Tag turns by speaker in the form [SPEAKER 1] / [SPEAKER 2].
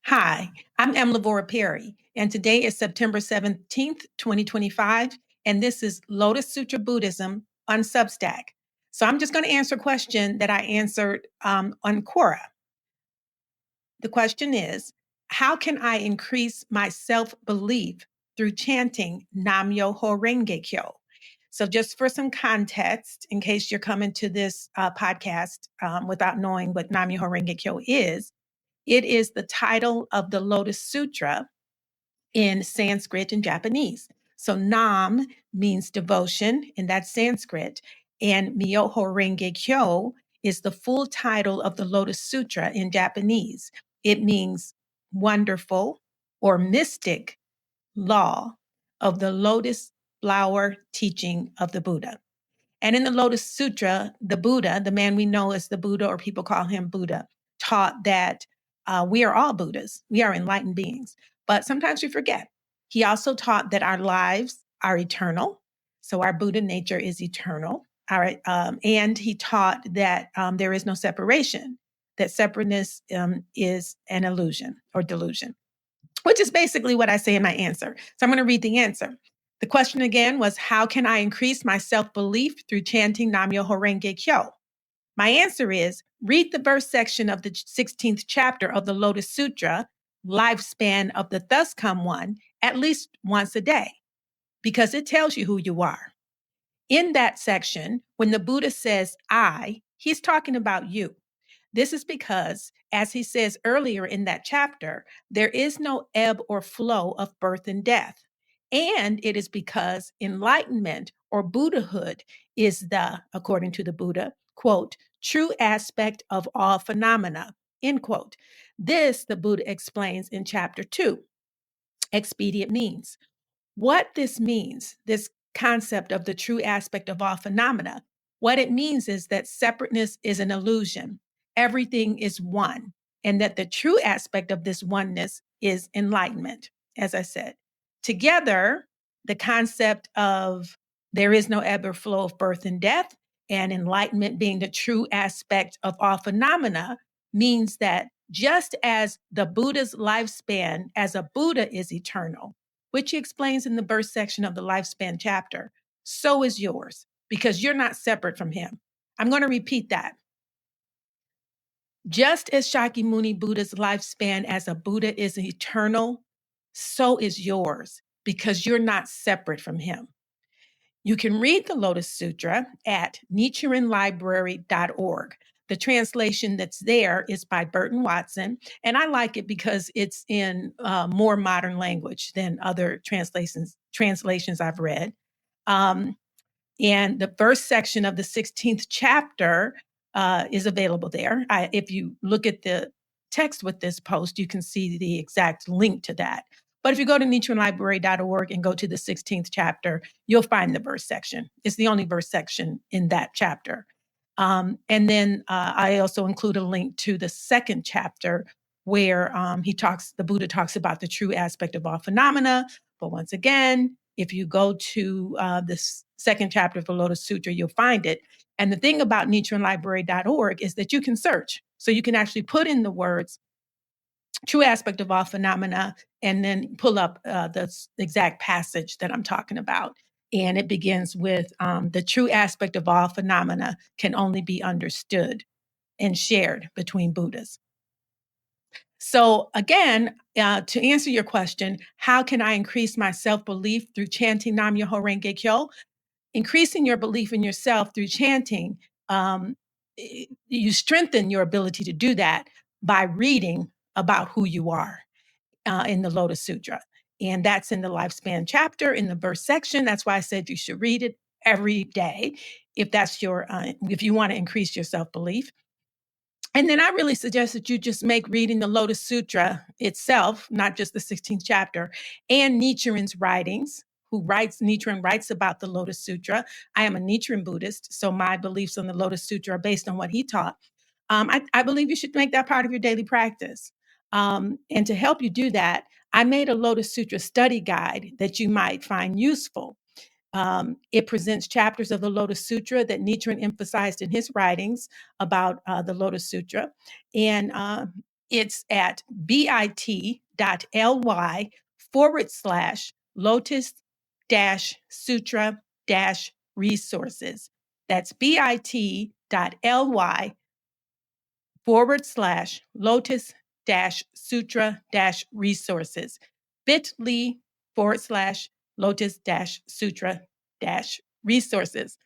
[SPEAKER 1] Hi, I'm Lavora Perry, and today is September 17th, 2025, and this is Lotus Sutra Buddhism on Substack. So I'm just going to answer a question that I answered on Quora. The question is, how can I increase my self-belief through chanting Myoho Renge? So just for some context, in case you're coming to this podcast without knowing what Myoho Renge is, it is the title of the Lotus Sutra in Sanskrit and Japanese. So Nam means devotion, and that's Sanskrit. And Myoho Renge Kyo is the full title of the Lotus Sutra in Japanese. It means wonderful or mystic law of the lotus flower teaching of the Buddha. And in the Lotus Sutra, the Buddha, the man we know as the Buddha, or people call him Buddha, taught that we are all Buddhas. We are enlightened beings. But sometimes we forget. He also taught that our lives are eternal. So our Buddha nature is eternal. All right. And he taught that there is no separation, that separateness is an illusion or delusion, which is basically what I say in my answer. So I'm going to read the answer. The question again was, how can I increase my self-belief through chanting Nam-myoho Renge Kyo? My answer is, read the verse section of the 16th chapter of the Lotus Sutra, Lifespan of the Thus Come One, at least once a day, because it tells you who you are. In that section, when the Buddha says I, he's talking about you. This is because, as he says earlier in that chapter, there is no ebb or flow of birth and death. And it is because enlightenment or Buddhahood is the, according to the Buddha, quote, true aspect of all phenomena, end quote. This, the Buddha explains in chapter 2, expedient means. What this means, this concept of the true aspect of all phenomena, what it means is that separateness is an illusion. Everything is one, and that the true aspect of this oneness is enlightenment, as I said. Together, the concept of there is no ebb or flow of birth and death, and enlightenment being the true aspect of all phenomena, means that just as the Buddha's lifespan as a Buddha is eternal, which he explains in the birth section of the lifespan chapter, so is yours, because you're not separate from him. I'm going to repeat that. Just as Shakyamuni Buddha's lifespan as a Buddha is eternal, so is yours, because you're not separate from him. You can read the Lotus Sutra at nichirenlibrary.org. The translation that's there is by Burton Watson, and I like it because it's in more modern language than other translations I've read. And the first section of the 16th chapter is available there. If you look at the text with this post, you can see the exact link to that. But if you go to nichirenlibrary.org and go to the 16th chapter, you'll find the verse section. It's the only verse section in that chapter. And then I also include a link to the second chapter where the Buddha talks about the true aspect of all phenomena. But once again, if you go to this second chapter of the Lotus Sutra, you'll find it. And the thing about nichirenlibrary.org is that you can search. So you can actually put in the words true aspect of all phenomena and then pull up the exact passage that I'm talking about. And it begins with the true aspect of all phenomena can only be understood and shared between Buddhas. So again, to answer your question, how can I increase my self-belief through chanting Nam-myoho Renge Kyo? Increasing your belief in yourself through chanting, you strengthen your ability to do that by reading about who you are in the Lotus Sutra. And that's in the lifespan chapter in the verse section. That's why I said you should read it every day if that's if you want to increase your self-belief. And then I really suggest that you just make reading the Lotus Sutra itself, not just the 16th chapter, and Nichiren's writings, Nichiren writes about the Lotus Sutra. I am a Nichiren Buddhist, so my beliefs on the Lotus Sutra are based on what he taught. I believe you should make that part of your daily practice. And to help you do that, I made a Lotus Sutra study guide that you might find useful. It presents chapters of the Lotus Sutra that Nichiren emphasized in his writings about the Lotus Sutra. And It's at bit.ly/Lotus-Sutra-resources. That's bit.ly/Lotus-Sutra-resources. bit.ly/Lotus-Sutra-resources.